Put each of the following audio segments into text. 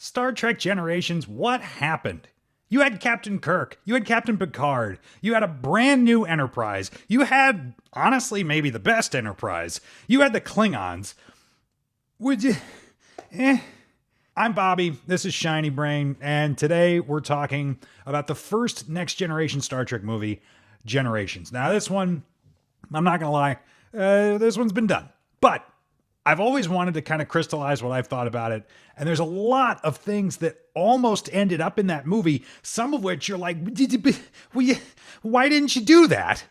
Star Trek Generations, what happened? You had Captain Kirk, you had Captain Picard, you had a brand new Enterprise, you had, honestly, maybe the best Enterprise, you had the Klingons. Would you... I'm Bobby, this is Shiny Brain, and today we're talking about the first Next Generation Star Trek movie, Generations. Now this one, I'm not gonna lie, this one's been done, but I've always wanted to kind of crystallize what I've thought about it, and there's a lot of things that almost ended up in that movie, some of which you're like, why didn't you do that?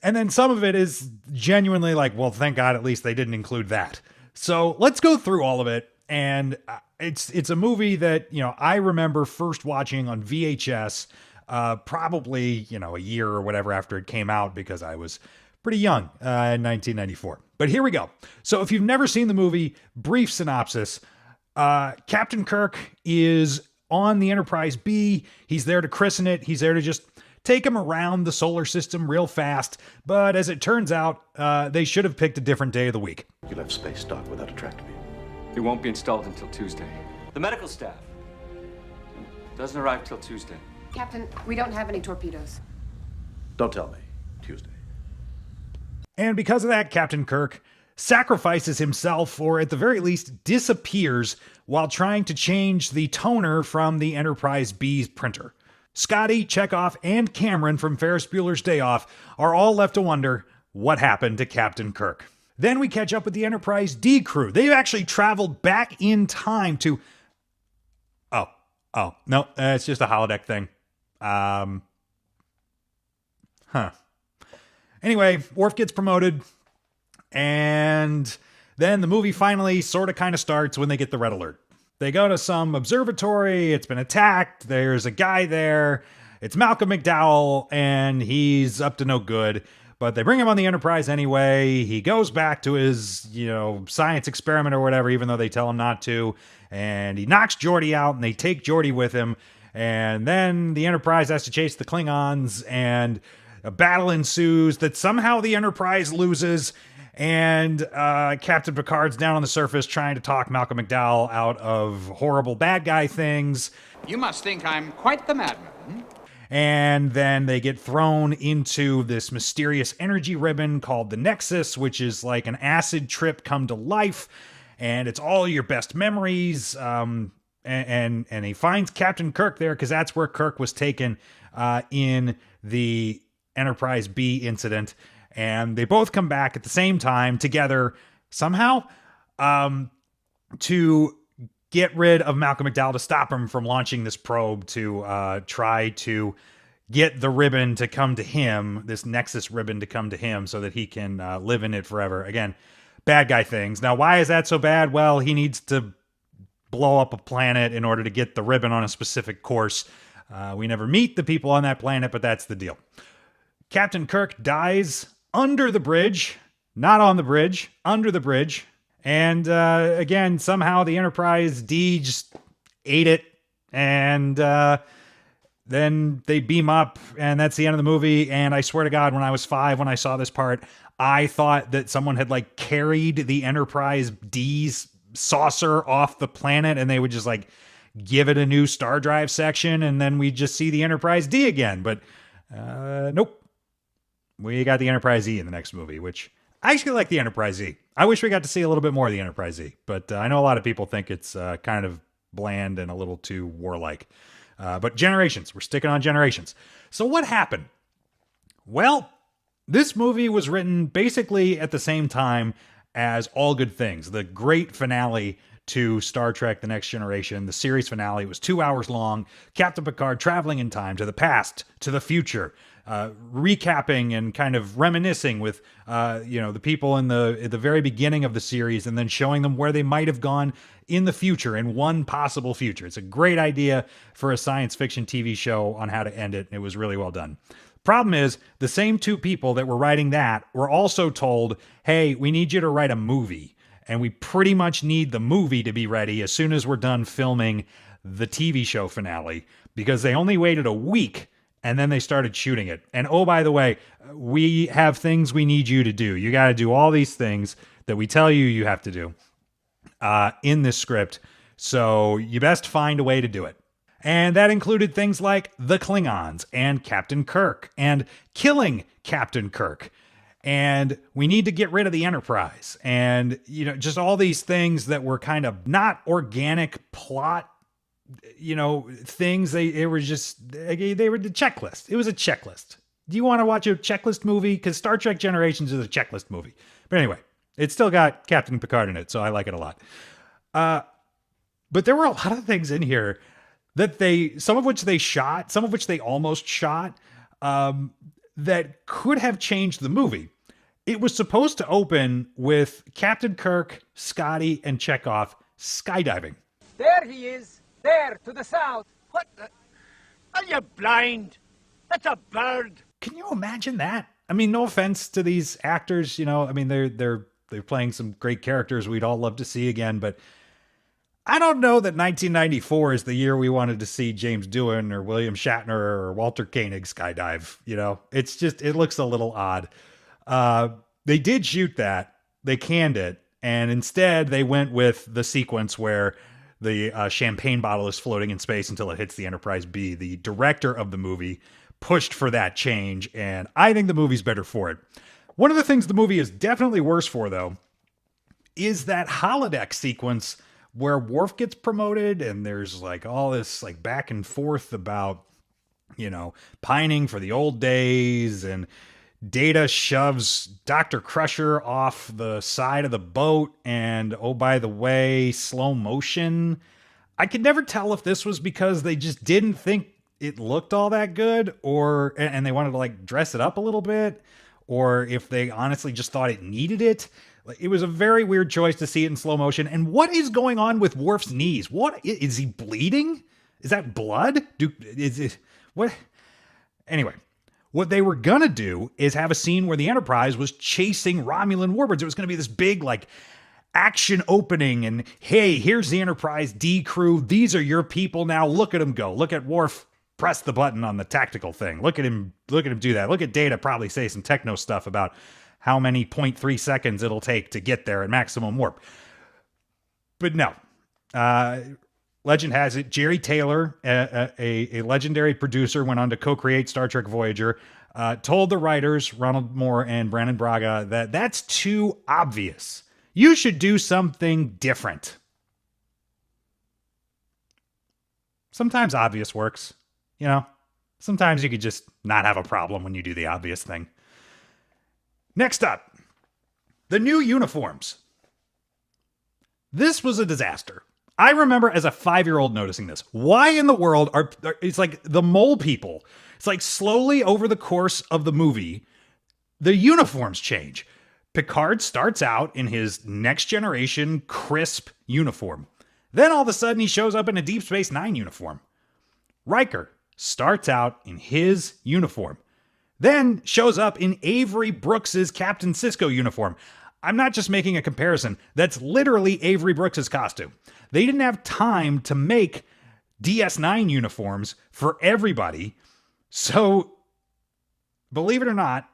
And then some of it is genuinely like, well, thank God at least they didn't include that. So let's go through all of it, and it's a movie that, you know, I remember first watching on VHS, probably, you know, a year or whatever after it came out, because I was pretty young in 1994. But here we go. So if you've never seen the movie, brief synopsis. Captain Kirk is on the Enterprise B. He's there to christen it. He's there to just take him around the solar system real fast. But as it turns out, they should have picked a different day of the week. You left space dock without a track beam. It won't be installed until Tuesday. The medical staff doesn't arrive till Tuesday. Captain, we don't have any torpedoes. Don't tell me. Tuesday. And because of that, Captain Kirk sacrifices himself, or at the very least disappears, while trying to change the toner from the Enterprise B's printer. Scotty, Chekhov, and Cameron from Ferris Bueller's Day Off are all left to wonder what happened to Captain Kirk. Then we catch up with the Enterprise D crew. They've actually traveled back in time to... Oh, no, it's just a holodeck thing. Anyway, Worf gets promoted, and then the movie finally sort of kind of starts when they get the red alert. They go to some observatory, it's been attacked, there's a guy there, it's Malcolm McDowell, and he's up to no good, but they bring him on the Enterprise anyway. He goes back to his, science experiment or whatever, even though they tell him not to, and he knocks Geordi out, and they take Geordi with him, and then the Enterprise has to chase the Klingons, and a battle ensues that somehow the Enterprise loses, and Captain Picard's down on the surface trying to talk Malcolm McDowell out of horrible bad guy things. You must think I'm quite the madman. And then they get thrown into this mysterious energy ribbon called the Nexus, which is like an acid trip come to life, and it's all your best memories. And he finds Captain Kirk there because that's where Kirk was taken in the Enterprise B incident, and they both come back at the same time together somehow to get rid of Malcolm McDowell, to stop him from launching this probe to try to get the ribbon to come to him, this Nexus ribbon to come to him so that he can live in it forever. Again, bad guy things. Now, why is that so bad? Well, he needs to blow up a planet in order to get the ribbon on a specific course. We never meet the people on that planet, but that's the deal. Captain Kirk dies under the bridge, not on the bridge, under the bridge. And again, somehow the Enterprise D just ate it. And then they beam up, and that's the end of the movie. And I swear to God, when I was 5, when I saw this part, I thought that someone had like carried the Enterprise D's saucer off the planet, and they would just like give it a new star drive section, and then we just see the Enterprise D again. But nope. We got the Enterprise E in the next movie, which I actually like the Enterprise E. I wish we got to see a little bit more of the Enterprise E, but I know a lot of people think it's kind of bland and a little too warlike. But Generations, we're sticking on Generations. So what happened? Well, this movie was written basically at the same time as All Good Things, the great finale to Star Trek The Next Generation. The series finale was 2 hours long. Captain Picard traveling in time to the past, to the future, recapping and kind of reminiscing with, the people at the very beginning of the series, and then showing them where they might have gone in the future, in one possible future. It's a great idea for a science fiction TV show on how to end it. It was really well done. Problem is, the same two people that were writing that were also told, hey, we need you to write a movie. And we pretty much need the movie to be ready as soon as we're done filming the TV show finale, because they only waited a week and then they started shooting it. And oh, by the way, we have things we need you to do. You got to do all these things that we tell you you have to do in this script So you best find a way to do it. And that included things like the Klingons and Captain Kirk and killing Captain Kirk. And we need to get rid of the Enterprise. And, just all these things that were kind of not organic plot, things. They were the checklist. It was a checklist. Do you want to watch a checklist movie? Because Star Trek Generations is a checklist movie. But anyway, it's still got Captain Picard in it, so I like it a lot. But there were a lot of things in here that some of which they shot, some of which they almost shot, that could have changed the movie. It was supposed to open with Captain Kirk, Scotty, and Chekhov skydiving. There he is. There, to the south. What the? Are you blind? That's a bird. Can you imagine that? I mean, no offense to these actors, they're playing some great characters we'd all love to see again, but I don't know that 1994 is the year we wanted to see James Doohan or William Shatner or Walter Koenig skydive. It's just, it looks a little odd. They did shoot that. They canned it. And instead they went with the sequence where the champagne bottle is floating in space until it hits the Enterprise B. The director of the movie pushed for that change. And I think the movie's better for it. One of the things the movie is definitely worse for, though, is that holodeck sequence where Worf gets promoted and there's like all this like back and forth about, pining for the old days, and Data shoves Dr. Crusher off the side of the boat, and oh, by the way, slow motion. I could never tell if this was because they just didn't think it looked all that good, and they wanted to like dress it up a little bit, or if they honestly just thought it needed it. It was a very weird choice to see it in slow motion. And what is going on with Worf's knees? What is he bleeding? Is that blood? What? Anyway, what they were going to do is have a scene where the Enterprise was chasing Romulan warbirds. It was going to be this big, like, action opening. And hey, here's the Enterprise D crew. These are your people now. Look at them go. Look at Worf press the button on the tactical thing. Look at him do that. Look at Data probably say some techno stuff about how many 0.3 seconds it'll take to get there at maximum warp. But no. Legend has it, Jerry Taylor, a legendary producer, went on to co-create Star Trek Voyager, told the writers, Ronald Moore and Brandon Braga, that that's too obvious. You should do something different. Sometimes obvious works, Sometimes you could just not have a problem when you do the obvious thing. Next up, the new uniforms. This was a disaster. I remember as a 5-year-old noticing this. Why in the world it's like the mole people. It's like slowly over the course of the movie, the uniforms change. Picard starts out in his next generation crisp uniform. Then all of a sudden he shows up in a Deep Space Nine uniform. Riker starts out in his uniform. Then shows up in Avery Brooks's Captain Sisko uniform. I'm not just making a comparison. That's literally Avery Brooks's costume. They didn't have time to make DS9 uniforms for everybody. So, believe it or not,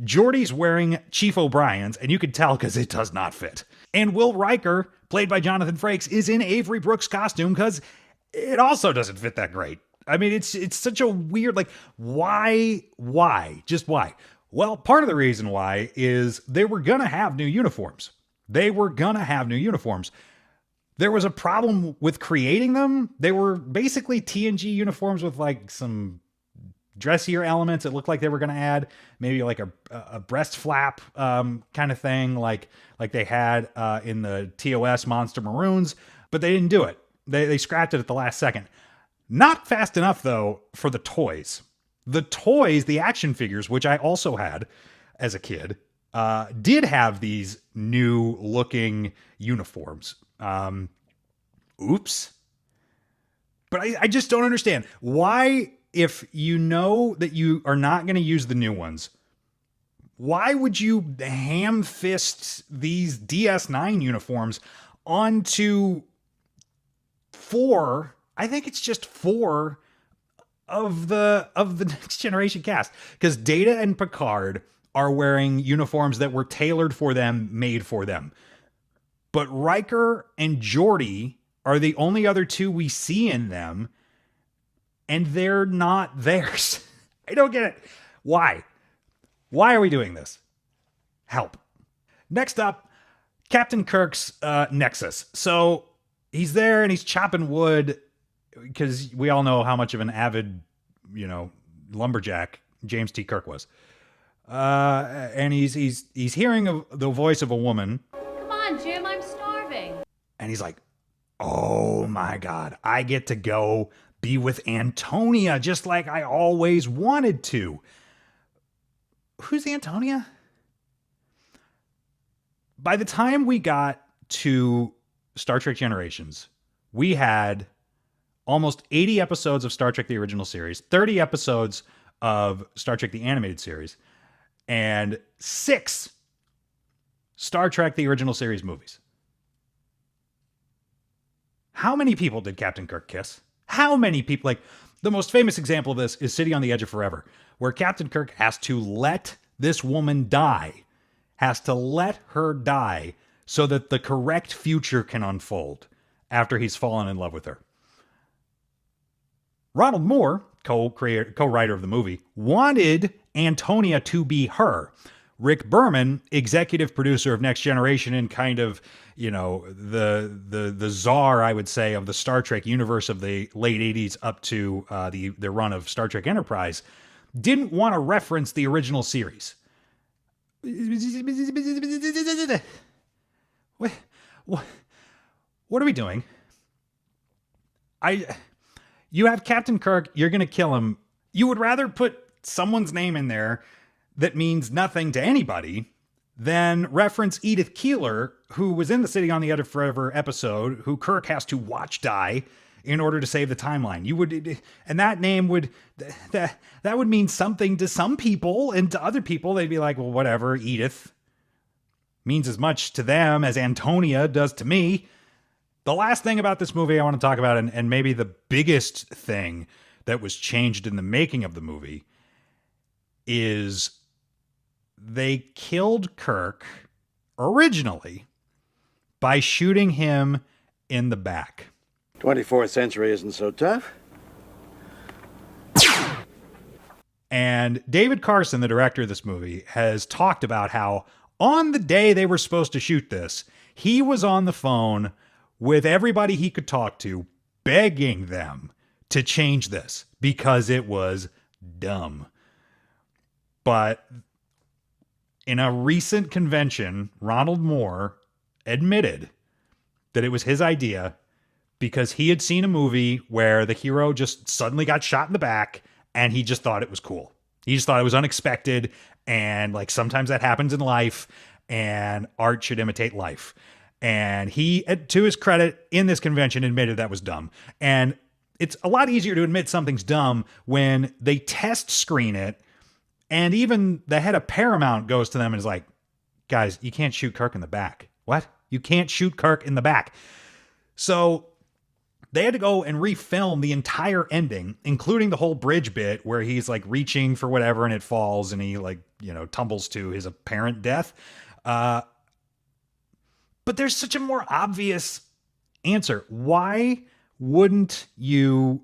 Geordi's wearing Chief O'Brien's, and you can tell because it does not fit. And Will Riker, played by Jonathan Frakes, is in Avery Brooks' costume because it also doesn't fit that great. I mean, it's such a weird, like, why? Just why? Well, part of the reason why is they were going to have new uniforms. There was a problem with creating them. They were basically TNG uniforms with like some dressier elements. It looked like they were going to add maybe like a breast flap kind of thing like they had in the TOS Monster Maroons, but they didn't do it. They scrapped it at the last second. Not fast enough, though, for the toys. The toys, the action figures, which I also had as a kid, did have these new-looking uniforms. Oops. But I just don't understand. Why, if you know that you are not going to use the new ones, why would you ham-fist these DS9 uniforms onto 4... I think it's just 4 of the Next Generation cast, because Data and Picard are wearing uniforms that were tailored for them, made for them. But Riker and Geordi are the only other two we see in them, and they're not theirs. I don't get it. Why? Why are we doing this? Help. Next up, Captain Kirk's Nexus. So he's there and he's chopping wood because we all know how much of an avid, lumberjack James T. Kirk was. And he's hearing the voice of a woman. Come on, Jim, I'm starving. And he's like, oh my God, I get to go be with Antonia just like I always wanted to. Who's Antonia? By the time we got to Star Trek Generations, we had almost 80 episodes of Star Trek the Original Series, 30 episodes of Star Trek the Animated Series, and 6 Star Trek the Original Series movies. How many people did Captain Kirk kiss? How many people? Like, the most famous example of this is City on the Edge of Forever, where Captain Kirk has to let this woman die, has to let her die so that the correct future can unfold after he's fallen in love with her. Ronald Moore, co-writer of the movie, wanted Antonia to be her. Rick Berman, executive producer of Next Generation and kind of, the czar, I would say, of the Star Trek universe of the late 80s up to the run of Star Trek Enterprise, didn't want to reference the original series. What are we doing? You have Captain Kirk, you're going to kill him. You would rather put someone's name in there that means nothing to anybody than reference Edith Keeler, who was in the City on the Edge of Forever episode, who Kirk has to watch die in order to save the timeline. And that name would mean something to some people, and to other people, they'd be like, well, whatever, Edith means as much to them as Antonia does to me. The last thing about this movie I want to talk about, and maybe the biggest thing that was changed in the making of the movie, is they killed Kirk originally by shooting him in the back. 24th century isn't so tough. And David Carson, the director of this movie, has talked about how on the day they were supposed to shoot this, he was on the phone with everybody he could talk to, begging them to change this because it was dumb. But in a recent convention, Ronald Moore admitted that it was his idea because he had seen a movie where the hero just suddenly got shot in the back and he just thought it was cool. He just thought it was unexpected, and like sometimes that happens in life, and art should imitate life. And he, to his credit, in this convention admitted that was dumb. And it's a lot easier to admit something's dumb when they test screen it, and even the head of Paramount goes to them and is like, guys, you can't shoot Kirk in the back. What? You can't shoot Kirk in the back. So they had to go and refilm the entire ending, including the whole bridge bit where he's like reaching for whatever and it falls and he tumbles to his apparent death. But there's such a more obvious answer. Why wouldn't you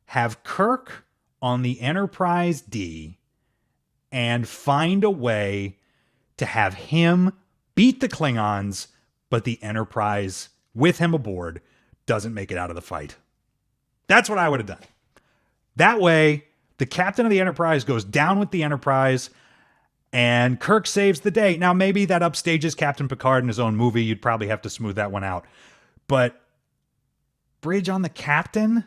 have Kirk on the Enterprise D and find a way to have him beat the Klingons, but the Enterprise with him aboard doesn't make it out of the fight? That's what I would have done. That way, the captain of the Enterprise goes down with the Enterprise and Kirk saves the day. Now, maybe that upstages Captain Picard in his own movie. You'd probably have to smooth that one out. But bridge on the captain?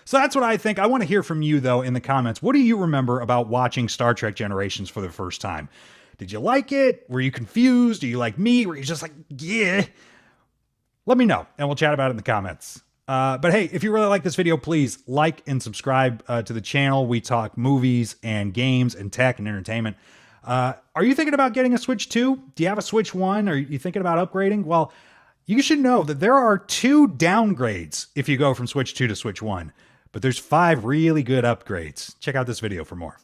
So that's what I think. I want to hear from you, though, in the comments. What do you remember about watching Star Trek Generations for the first time? Did you like it? Were you confused? Are you like me? Were you just like, yeah? Let me know, and we'll chat about it in the comments. But hey, if you really like this video, please like and subscribe to the channel. We talk movies and games and tech and entertainment. Are you thinking about getting a Switch 2? Do you have a Switch 1? Are you thinking about upgrading? Well, you should know that there are 2 downgrades if you go from Switch 2 to Switch 1. But there's 5 really good upgrades. Check out this video for more.